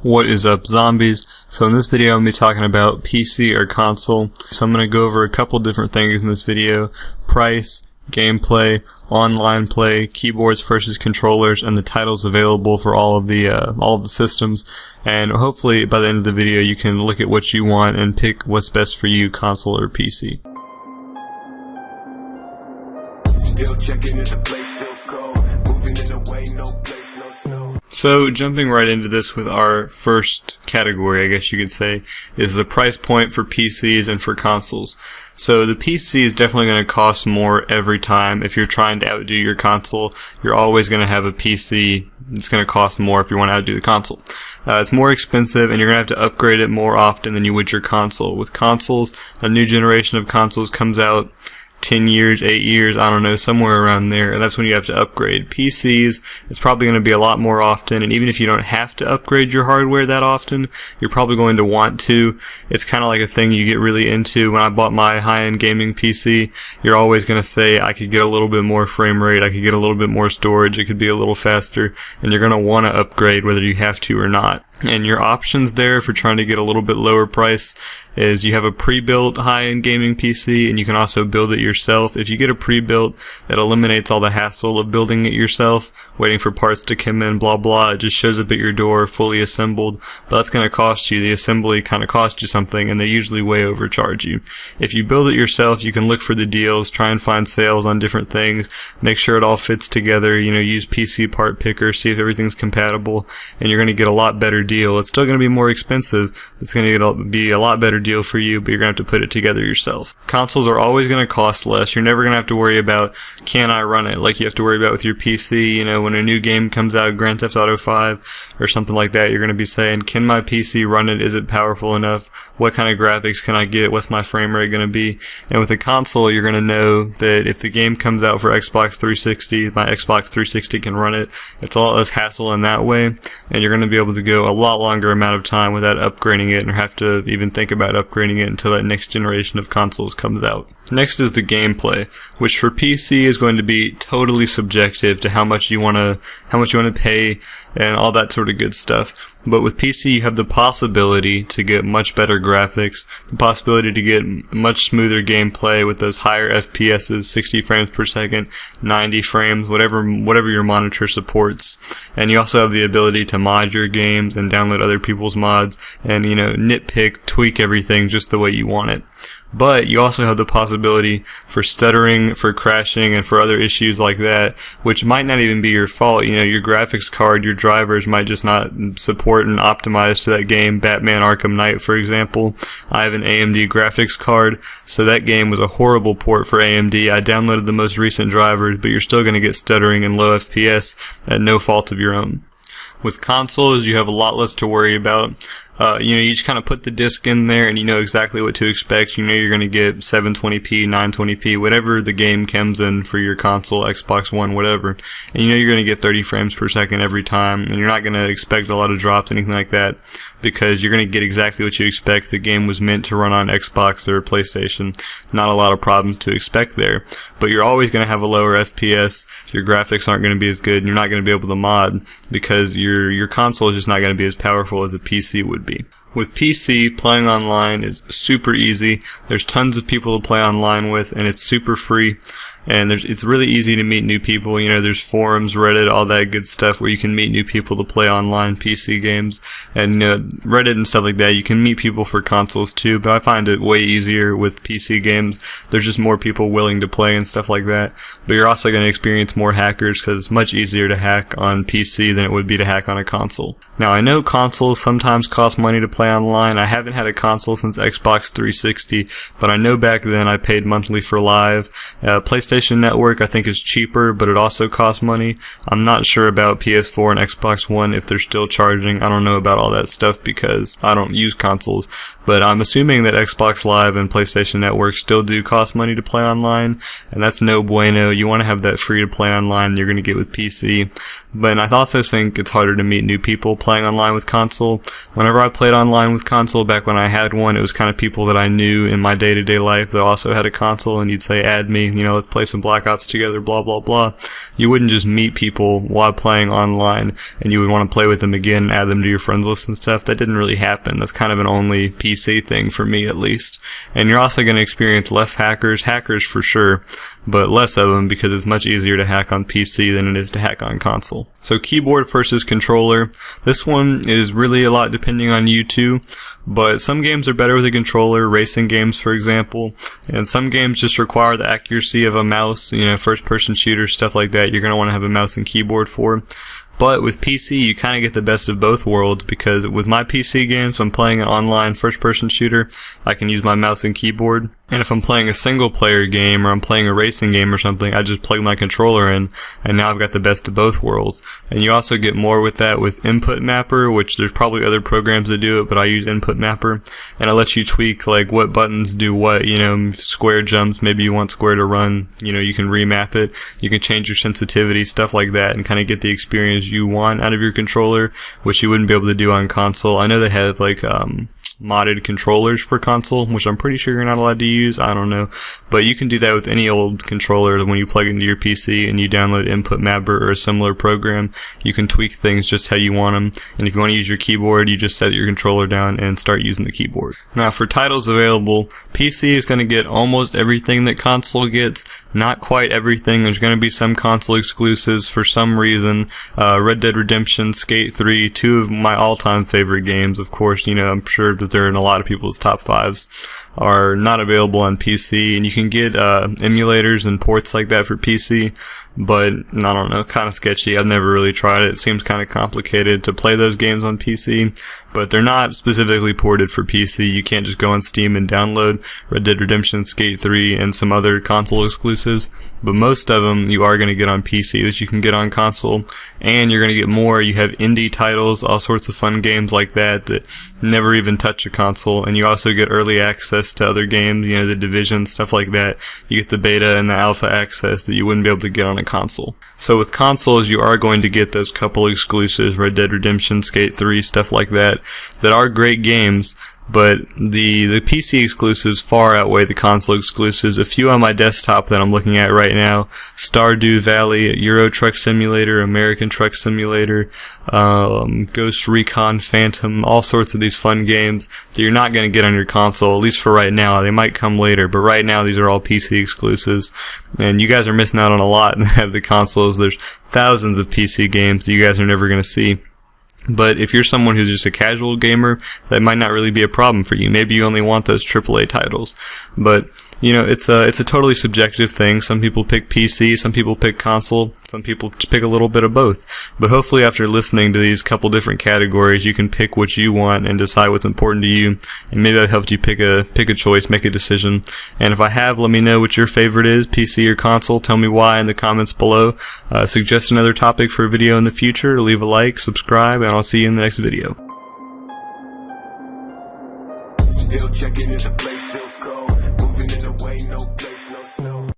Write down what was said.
What is up, zombies? So in this video I'm going to be talking about PC or console. So I'm going to go over a couple different things in this video: price, gameplay, online play, keyboards versus controllers, and the titles available for all of the systems. And hopefully by the end of the video you can look at what you want and pick what's best for you, console or PC. Still checking if the place still cold, moving in the way, no place, no snow. So jumping right into this with our first category, I guess you could say, is the price point for PCs and for consoles. So the PC is definitely going to cost more every time. If you're trying to outdo your console, you're always going to have a PC that's going to cost more if you want to outdo the console. It's more expensive, and you're going to have to upgrade it more often than you would your console. With consoles, a new generation of consoles comes out 10 years, 8 years, I don't know, somewhere around there, and that's when you have to upgrade. PCs, it's probably going to be a lot more often, and even if you don't have to upgrade your hardware that often, you're probably going to want to. It's kind of like a thing you get really into. When I bought my high-end gaming PC, you're always going to say, I could get a little bit more frame rate, I could get a little bit more storage, it could be a little faster, and you're going to want to upgrade whether you have to or not. And your options there for trying to get a little bit lower price is you have a pre-built high-end gaming PC, and you can also build it yourself. If you get a pre-built, that eliminates all the hassle of building it yourself, waiting for parts to come in, blah blah. It just shows up at your door fully assembled, but that's going to cost you. The assembly kind of costs you something, and they usually way overcharge you. If you build it yourself, you can look for the deals, try and find sales on different things, make sure it all fits together, use PC part picker, see if everything's compatible, and you're going to get a lot better deal. It's still going to be more expensive. It's going to be a lot better deal for you, but you're going to have to put it together yourself. Consoles are always going to cost less. You're never going to have to worry about, can I run it, like you have to worry about with your PC. When a new game comes out, Grand Theft Auto 5 or something like that, you're going to be saying, can my PC run it? Is it powerful enough? What kind of graphics can I get? What's my frame rate going to be? And with a console, you're going to know that if the game comes out for Xbox 360, my Xbox 360 can run it. It's a lot less hassle in that way, and you're going to be able to go a lot longer amount of time without upgrading it, and have to even think about upgrading it until that next generation of consoles comes out. Next is the gameplay, which for PC is going to be totally subjective to how much you want to pay and all that sort of good stuff. But with PC, you have the possibility to get much better graphics, the possibility to get much smoother gameplay with those higher FPSs, 60 frames per second, 90 frames, whatever your monitor supports. And you also have the ability to mod your games and download other people's mods and, nitpick, tweak everything just the way you want it. But you also have the possibility for stuttering, for crashing, and for other issues like that, which might not even be your fault. Your graphics card, your drivers might just not support and optimize to that game. Batman Arkham Knight, for example. I have an AMD graphics card, so that game was a horrible port for AMD. I downloaded the most recent drivers, but you're still going to get stuttering and low FPS at no fault of your own. With consoles, you have a lot less to worry about. You just kind of put the disc in there and you know exactly what to expect. You're going to get 720p, 920p, whatever the game comes in for your console, Xbox One, whatever. And you're going to get 30 frames per second every time, and you're not going to expect a lot of drops, anything like that, because you're going to get exactly what you expect. The game was meant to run on Xbox or PlayStation. Not a lot of problems to expect there. But you're always going to have a lower FPS. Your graphics aren't going to be as good, and you're not going to be able to mod because your console is just not going to be as powerful as a PC would be. With PC, playing online is super easy. There's tons of people to play online with, and it's super free. And it's really easy to meet new people. There's forums, Reddit, all that good stuff where you can meet new people to play online PC games. And, Reddit and stuff like that, you can meet people for consoles too, but I find it way easier with PC games. There's just more people willing to play and stuff like that. But you're also going to experience more hackers because it's much easier to hack on PC than it would be to hack on a console. Now, I know consoles sometimes cost money to play online. I haven't had a console since Xbox 360, but I know back then I paid monthly for Live. PlayStation Network I think is cheaper, but it also costs money. I'm not sure about PS4 and Xbox One if they're still charging. I don't know about all that stuff because I don't use consoles. But I'm assuming that Xbox Live and PlayStation Network still do cost money to play online, and that's no bueno. You want to have that free to play online you're going to get with PC. But I also think it's harder to meet new people playing online with console. Whenever I played online with console back when I had one, it was kind of people that I knew in my day-to-day life that also had a console, and you'd say, add me, let's play some Black Ops together, blah, blah, blah. You wouldn't just meet people while playing online, and you would want to play with them again and add them to your friends list and stuff. That didn't really happen. That's kind of an only PC thing for me, at least. And you're also going to experience less hackers for sure, but less of them because it's much easier to hack on PC than it is to hack on console. So keyboard versus controller. This one is really a lot depending on you too, but some games are better with a controller, racing games for example, and some games just require the accuracy of a mouse, first person shooters, stuff like that. You're going to want to have a mouse and keyboard for. But with PC, you kind of get the best of both worlds, because with my PC games, when I'm playing an online first-person shooter, I can use my mouse and keyboard. And if I'm playing a single-player game, or I'm playing a racing game or something, I just plug my controller in, and now I've got the best of both worlds. And you also get more with that with Input Mapper, which there's probably other programs that do it, but I use Input Mapper. And it lets you tweak, like, what buttons do what, square jumps, maybe you want square to run, you can remap it. You can change your sensitivity, stuff like that, and kind of get the experience you want out of your controller, which you wouldn't be able to do on console. I know they have modded controllers for console, which I'm pretty sure you're not allowed to use. I don't know, but you can do that with any old controller. When you plug into your PC and you download Input Mapper or a similar program, you can tweak things just how you want them. And if you want to use your keyboard, you just set your controller down and start using the keyboard. Now for titles available, PC is going to get almost everything that console gets. Not quite everything. There's going to be some console exclusives for some reason. Red Dead Redemption, Skate 3, two of my all-time favorite games. Of course, I'm sure that they're in a lot of people's top fives, are not available on PC, and you can get emulators and ports like that for PC, but I don't know, kind of sketchy. I've never really tried it. It seems kind of complicated to play those games on PC, but they're not specifically ported for PC. You can't just go on Steam and download Red Dead Redemption, Skate 3, and some other console exclusives, but most of them you are going to get on PC that you can get on console, and you're going to get more. You have indie titles, all sorts of fun games like that never even touch a console, and you also get early access to other games, the Division, stuff like that. You get the beta and the alpha access that you wouldn't be able to get on a console. So with consoles, you are going to get those couple exclusives, Red Dead Redemption, Skate 3, stuff like that are great games, but the PC exclusives far outweigh the console exclusives. A few on my desktop that I'm looking at right now: Stardew Valley, Euro Truck Simulator, American Truck Simulator, Ghost Recon Phantom, all sorts of these fun games that you're not going to get on your console, at least for right now. They might come later, but right now these are all PC exclusives, and you guys are missing out on a lot and have the consoles. There's thousands of PC games that you guys are never going to see. But if you're someone who's just a casual gamer, that might not really be a problem for you. Maybe you only want those AAA titles. But, it's a totally subjective thing. Some people pick PC, some people pick console, some people pick a little bit of both. But hopefully after listening to these couple different categories, you can pick what you want and decide what's important to you. And maybe I've helped you pick a choice, make a decision. And if I have, let me know what your favorite is, PC or console. Tell me why in the comments below. Suggest another topic for a video in the future. Leave a like, subscribe, and I'll see you in the next video. Still checking in the place, still cold. Moving in the way, no place.